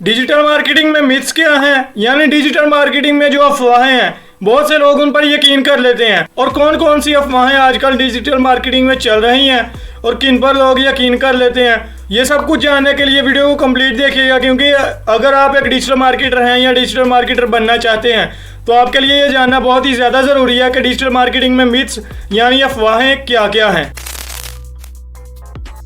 Digital marketing में myths क्या हैं, यानी डिजिटल मार्केटिंग में जो अफवाहें हैं बहुत से लोग उन पर यकीन कर लेते हैं। और कौन कौन सी अफवाहें आजकल डिजिटल मार्केटिंग में चल रही हैं और किन पर लोग यकीन कर लेते हैं, ये सब कुछ जानने के लिए वीडियो को कंप्लीट देखिएगा। क्योंकि अगर आप एक डिजिटल मार्केटर हैं या डिजिटल मार्केटर बनना चाहते हैं तो आपके लिए ये जानना बहुत ही ज़्यादा ज़रूरी है कि डिजिटल मार्केटिंग में मिथ्स यानी अफवाहें क्या क्या हैं।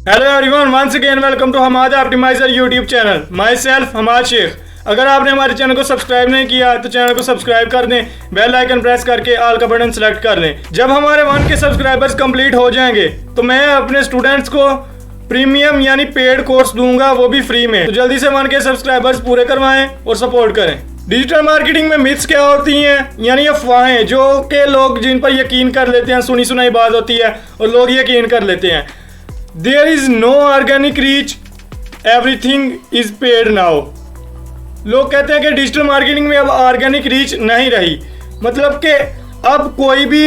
Hello everyone, once again welcome to Hamad optimizer YouTube channel. My self Hamad Shaikh. अगर आपने हमारे चैनल को सब्सक्राइब नहीं किया तो चैनल को सब्सक्राइब कर दें, बेल आइकन प्रेस करके ऑल का बटन सेलेक्ट कर लें। जब हमारे 1 के सब्सक्राइबर्स कंप्लीट हो जाएंगे तो मैं अपने स्टूडेंट्स को प्रीमियम यानी पेड कोर्स दूंगा, वो भी फ्री में। तो जल्दी से 1 के सब्सक्राइबर्स पूरे करवाएं और सपोर्ट करें। डिजिटल मार्केटिंग में मिथ्स क्या होती हैं, यानी अफवाहें जो कि लोग जिन पर यकीन कर लेते हैं, सुनी सुनाई बात होती है और लोग यकीन कर लेते हैं। There is no organic reach, everything is paid now. लोग कहते हैं कि डिजिटल मार्केटिंग में अब ऑर्गेनिक रीच नहीं रही, मतलब कि अब कोई भी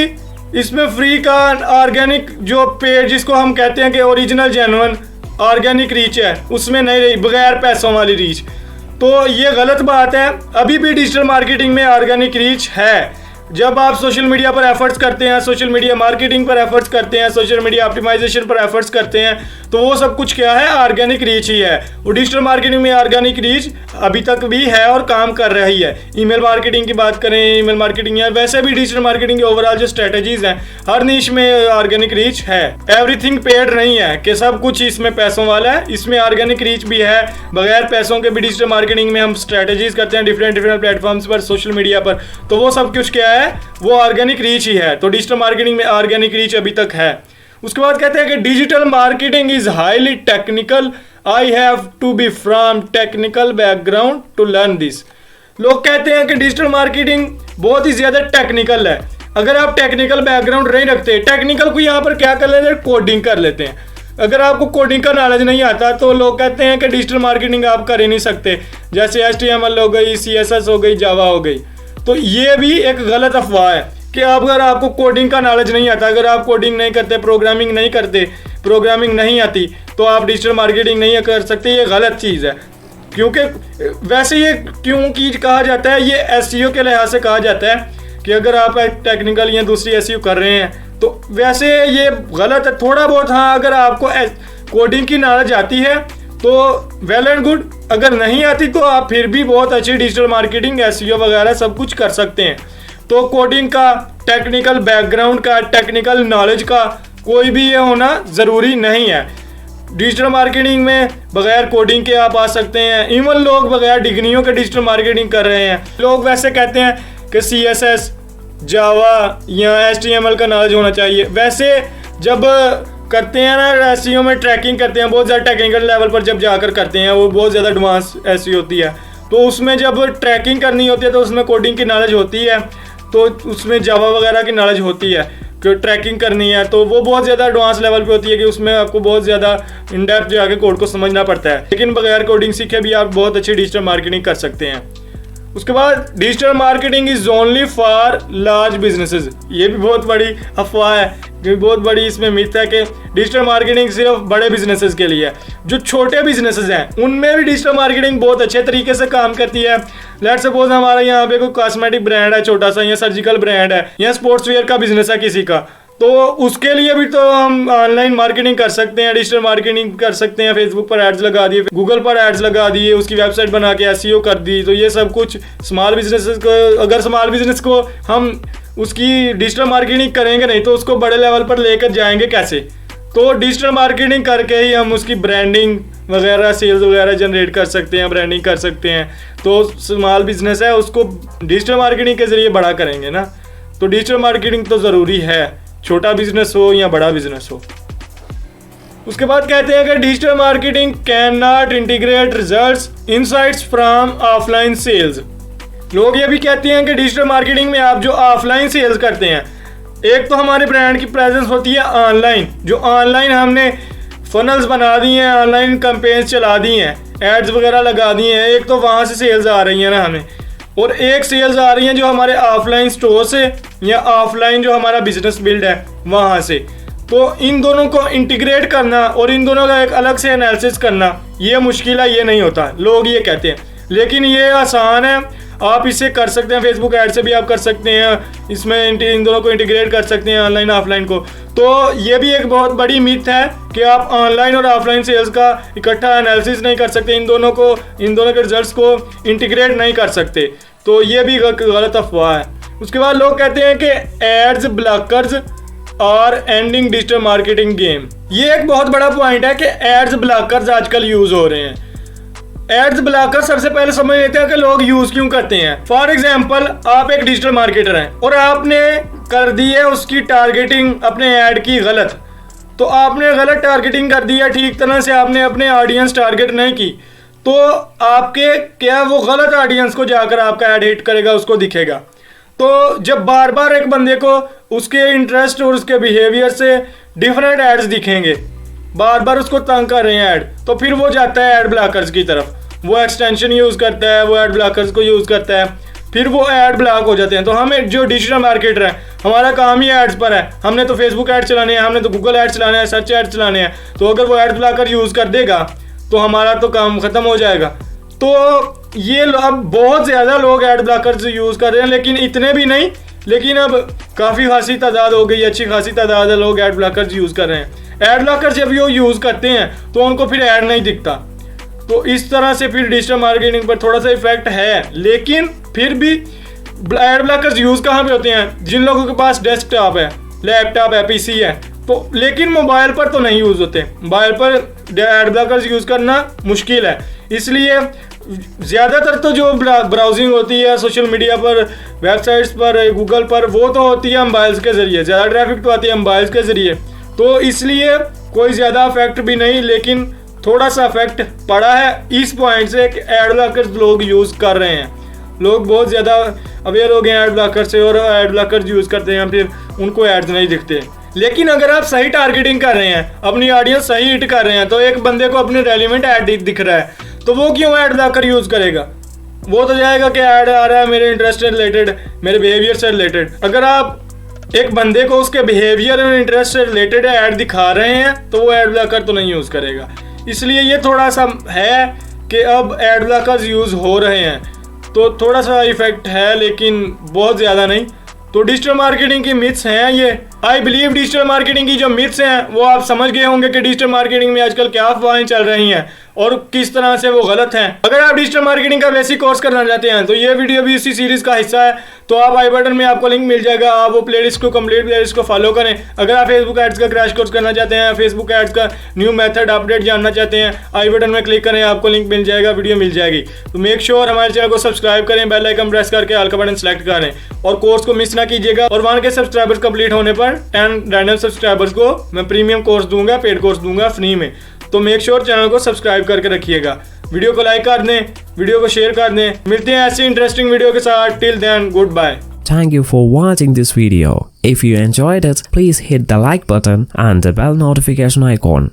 इसमें फ्री का ऑर्गेनिक जो पेड जिसको हम कहते हैं कि ओरिजिनल जेन्युइन ऑर्गेनिक रीच है उसमें नहीं रही, बगैर पैसों वाली रीच। तो ये गलत बात है। अभी भी डिजिटल मार्केटिंग में ऑर्गेनिक रीच है। जब आप सोशल मीडिया पर एफर्ट्स करते हैं, सोशल मीडिया मार्केटिंग पर एफर्ट्स करते हैं, सोशल मीडिया ऑप्टिमाइजेशन पर एफर्ट्स करते हैं, तो वो सब कुछ क्या है, ऑर्गेनिक रीच ही है। और डिजिटल मार्केटिंग में ऑर्गेनिक रीच अभी तक भी है और काम कर रही है। ईमेल मार्केटिंग की बात करें, ईमेल मार्केटिंग है, वैसे भी डिजिटल मार्केटिंग के ओवरऑल जो स्ट्रेटजीज हैं हर नीश में ऑर्गेनिक रीच है। एवरीथिंग पेड नहीं है कि सब कुछ इसमें पैसों वाला है, इसमें ऑर्गेनिक रीच भी है। बगैर पैसों के भी डिजिटल मार्केटिंग में हम स्ट्रेटजीज करते हैं डिफरेंट प्लेटफॉर्म्स पर, सोशल मीडिया पर, तो वो सब कुछ क्या है, वो ऑर्गेनिक रीच ही है। तो डिजिटल मार्केटिंग में ऑर्गेनिक रीच अभी तक है। उसके बाद कहते हैं कि digital marketing is highly technical, I have to be from technical background to learn this. लोग कहते हैं कि डिजिटल मार्केटिंग बहुत ही ज्यादा टेक्निकल है। अगर आप टेक्निकल बैकग्राउंड नहीं रखते, टेक्निकल को यहाँ पर क्या कर लेते हैं, कोडिंग कर लेते हैं। अगर आपको कोडिंग का नॉलेज नहीं आता तो लोग कहते हैं कि डिजिटल मार्केटिंग आप कर ही नहीं सकते, जैसे HTML हो गई, CSS हो गई, जावा हो गई। तो ये भी एक गलत अफवाह है कि अगर आपको कोडिंग का नॉलेज नहीं आता, अगर आप कोडिंग नहीं करते, प्रोग्रामिंग नहीं करते, प्रोग्रामिंग नहीं आती, तो आप डिजिटल मार्केटिंग नहीं कर सकते। ये गलत चीज़ है। क्योंकि वैसे ये क्योंकि कहा जाता है, ये SEO के लिहाज से कहा जाता है कि अगर आप टेक्निकल या दूसरी SEO कर रहे हैं तो वैसे ये गलत है थोड़ा बहुत। हाँ, अगर आपको कोडिंग की नॉलेज आती है तो वेल एंड गुड, अगर नहीं आती तो आप फिर भी बहुत अच्छी डिजिटल मार्केटिंग, SEO वगैरह सब कुछ कर सकते हैं। तो कोडिंग का, टेक्निकल बैकग्राउंड का, टेक्निकल नॉलेज का कोई भी ये होना ज़रूरी नहीं है। डिजिटल मार्केटिंग में बगैर कोडिंग के आप आ सकते हैं। इवन लोग बगैर डिग्रियों के डिजिटल मार्केटिंग कर रहे हैं। लोग वैसे कहते हैं कि CSS, जावा या HTML का नॉलेज होना चाहिए। वैसे जब करते हैं ना SEO में, ट्रैकिंग करते हैं, बहुत ज़्यादा टेक्निकल लेवल पर जब जाकर करते हैं, वो बहुत ज़्यादा एडवांस SEO होती है। तो उसमें जब ट्रैकिंग करनी होती है तो उसमें कोडिंग की नॉलेज होती है, तो उसमें जावा वगैरह की नॉलेज होती है कि ट्रैकिंग करनी है, तो वो बहुत ज़्यादा एडवांस लेवल पे होती है कि उसमें आपको बहुत ज़्यादा इन डेप्थ जाके कोड को समझना पड़ता है। लेकिन बगैर कोडिंग सीखे भी आप बहुत अच्छी डिजिटल मार्केटिंग कर सकते हैं। उसके बाद digital marketing is only for large businesses. ये भी बहुत बड़ी अफवाह है, क्योंकि बहुत बड़ी इसमें मिथ है कि डिजिटल मार्केटिंग सिर्फ बड़े बिजनेसेस के लिए है। जो छोटे बिजनेसेस हैं उनमें भी डिजिटल मार्केटिंग बहुत अच्छे तरीके से काम करती है। लेट्स सपोज हमारा यहाँ पे कोई कॉस्मेटिक ब्रांड है छोटा सा, या सर्जिकल ब्रांड है, या स्पोर्ट्स वेयर का बिजनेस है किसी का, तो उसके लिए भी तो हम ऑनलाइन मार्केटिंग कर सकते हैं, डिजिटल मार्केटिंग कर सकते हैं। फेसबुक पर एड्स लगा दिए, गूगल पर एड्स लगा दिए, उसकी वेबसाइट बना के SEO कर दी। तो ये सब कुछ स्मॉल बिजनेसेस को, अगर स्मॉल बिजनेस को हम उसकी डिजिटल मार्केटिंग करेंगे नहीं तो उसको बड़े लेवल पर लेकर जाएंगे कैसे। तो डिजिटल मार्केटिंग करके ही हम उसकी ब्रांडिंग वगैरह, सेल्स वगैरह जनरेट कर सकते हैं, ब्रांडिंग कर सकते हैं। तो स्मॉल बिजनेस है उसको डिजिटल मार्केटिंग के जरिए बड़ा करेंगे ना। तो डिजिटल मार्केटिंग तो ज़रूरी है, छोटा बिजनेस हो या बड़ा बिजनेस हो। उसके बाद कहते हैं कि digital marketing can not integrate results insights from offline sales. लोग ये भी कहते हैं कि डिजिटल मार्केटिंग में आप जो ऑफलाइन सेल्स करते हैं, एक तो हमारे ब्रांड की प्रेजेंस होती है ऑनलाइन, जो ऑनलाइन हमने फनल्स बना दी हैं, ऑनलाइन कैंपेन्स चला दी हैं, एड्स वगैरह लगा दिए हैं। एक तो वहाँ से सेल्स आ रही है ना हमें, और एक सेल्स आ रही हैं जो हमारे ऑफलाइन स्टोर से या ऑफलाइन जो हमारा बिजनेस बिल्ड है वहाँ से। तो इन दोनों को इंटीग्रेट करना और इन दोनों का एक अलग से एनालिसिस करना ये मुश्किल है, ये नहीं होता। लोग ये कहते हैं लेकिन ये आसान है, आप इसे कर सकते हैं। फेसबुक ऐड से भी आप कर सकते हैं, इसमें इन दोनों को इंटीग्रेट कर सकते हैं, ऑनलाइन ऑफलाइन को। तो ये भी एक बहुत बड़ी मिथ है कि आप ऑनलाइन और ऑफलाइन सेल्स का इकट्ठा एनालिसिस नहीं कर सकते, इन दोनों के रिजल्ट्स को इंटीग्रेट नहीं कर सकते। तो ये भी गलत अफवाह है। उसके बाद लोग कहते हैं कि एड्स ब्लॉकर्स और एंडिंग डिजिटल मार्केटिंग गेम। ये एक बहुत बड़ा पॉइंट है कि एड्स ब्लॉकर्स आजकल यूज हो रहे हैं। एड्स ब्लॉकर सबसे पहले समझ लेते हैं कि लोग यूज क्यों करते हैं। फॉर एग्जाम्पल, आप एक डिजिटल मार्केटर हैं और आपने कर दी है उसकी टारगेटिंग अपने ऐड की गलत। तो आपने गलत टारगेटिंग कर दी है, ठीक तरह से आपने अपने ऑडियंस टारगेट नहीं की, तो आपके क्या वो गलत ऑडियंस को जाकर आपका ऐड हिट करेगा, उसको दिखेगा। तो जब बार बार एक बंदे को उसके इंटरेस्ट और उसके बिहेवियर से डिफरेंट एड्स दिखेंगे, बार बार उसको तंग कर रहे हैं ऐड, तो फिर वो जाता है ऐड ब्लॉकर्स की तरफ। वो एक्सटेंशन यूज़ करता है, वो ऐड ब्लॉकर्स को यूज़ करता है, फिर वो ऐड ब्लॉक हो जाते हैं। तो हम एक जो डिजिटल मार्केटर है, हमारा काम ही एड्स पर है। हमने तो फेसबुक ऐड चलाने हैं, हमने तो गूगल ऐड चलाने हैं, सर्च ऐड चलाने हैं। तो अगर वो ऐड ब्लॉकर यूज़ कर देगा तो हमारा तो काम ख़त्म हो जाएगा। तो ये अब बहुत ज़्यादा लोग ऐड ब्लॉकर्स यूज़ कर रहे हैं, लेकिन इतने भी नहीं, लेकिन अब काफ़ी खासी तादाद हो गई, अच्छी खासी तादाद है लोग ऐड ब्लॉकर्स यूज़ कर रहे हैं। ऐड ब्लॉकर जब वो यूज़ करते हैं तो उनको फिर ऐड नहीं दिखता। तो इस तरह से फिर डिजिटल मार्केटिंग पर थोड़ा सा इफेक्ट है, लेकिन फिर भी ऐड ब्लॉकर्स यूज़ कहाँ पे होते हैं? जिन लोगों के पास डेस्कटॉप है, लैपटॉप है, पीसी है, तो लेकिन मोबाइल पर तो नहीं यूज़ होते। मोबाइल पर ऐड ब्लॉकर्स यूज़ करना मुश्किल है, इसलिए ज़्यादातर तो जो ब्राउजिंग होती है सोशल मीडिया पर, वेबसाइट्स पर, गूगल पर, वो तो होती है मोबाइल्स के ज़रिए। ज़्यादा ट्रैफिक तो आती है मोबाइल्स के ज़रिए, तो इसलिए कोई ज़्यादा इफेक्ट भी नहीं, लेकिन थोड़ा सा इफेक्ट पड़ा है इस पॉइंट से कि ऐड ब्लॉकर्स लोग यूज़ कर रहे हैं। लोग बहुत ज़्यादा अवेयर हो गए हैं ऐड ब्लॉकर से और ऐड ब्लॉकर्स यूज़ करते हैं, फिर उनको एड्स नहीं दिखते। लेकिन अगर आप सही टारगेटिंग कर रहे हैं, अपनी ऑडियंस सही हिट कर रहे हैं, तो एक बंदे को अपने रेलिवेंट ऐड दिख रहा है, तो वो क्यों ऐड ब्लॉकर यूज़ करेगा? वो तो जाएगा कि ऐड आ रहा है मेरे इंटरेस्ट से रिलेटेड, मेरे बिहेवियर से रिलेटेड। अगर आप एक बंदे को उसके बिहेवियर और इंटरेस्ट से रिलेटेड ऐड दिखा रहे हैं तो वो ऐड ब्लॉकर तो नहीं यूज़ करेगा। इसलिए ये थोड़ा सा है कि अब ऐड ब्लॉकर्स यूज़ हो रहे हैं, तो थोड़ा सा इफेक्ट है, लेकिन बहुत ज़्यादा नहीं। तो डिजिटल मार्केटिंग की मिथ्स हैं ये। आई बिलीव डिजिटल मार्केटिंग की जो मिथ्स हैं वो आप समझ गए होंगे कि डिजिटल मार्केटिंग में आजकल क्या अफवाहें चल रही हैं और किस तरह से वो गलत हैं। अगर आप डिजिटल मार्केटिंग का बेसिक कोर्स करना चाहते हैं तो ये वीडियो भी इसी सीरीज़ का हिस्सा है, तो आप आई बटन में आपको लिंक मिल जाएगा, आप वो प्लेलिस्ट को कंप्लीट प्लेलिस्ट को फॉलो करें। अगर आप फेसबुक एड्स का क्रैश कोर्स करना चाहते हैं, फेसबुक एड्स का न्यू मेथड अपडेट जानना चाहते हैं, आई बटन में क्लिक करें, आपको लिंक मिल जाएगा, वीडियो मिल जाएगी। तो मेक श्योर हमारे चैनल को सब्सक्राइब करें, बेल आइकन प्रेस करके ऑल का बटन सेलेक्ट करें और कोर्स को मिस ना कीजिएगा। और 1K सब्सक्राइबर्स कंप्लीट होने पर 10 रैंडम सब्सक्राइबर्स को मैं प्रीमियम कोर्स दूंगा, पेड कोर्स दूंगा फ्री में। तो मेक श्योर चैनल को सब्सक्राइब करके रखिएगा, वीडियो को लाइक कर दें, वीडियो को शेयर कर दें। मिलते हैं ऐसी इंटरेस्टिंग वीडियो के साथ। Till then, good bye. Thank you for watching this video. If you enjoyed it, please hit the like button and the bell notification icon.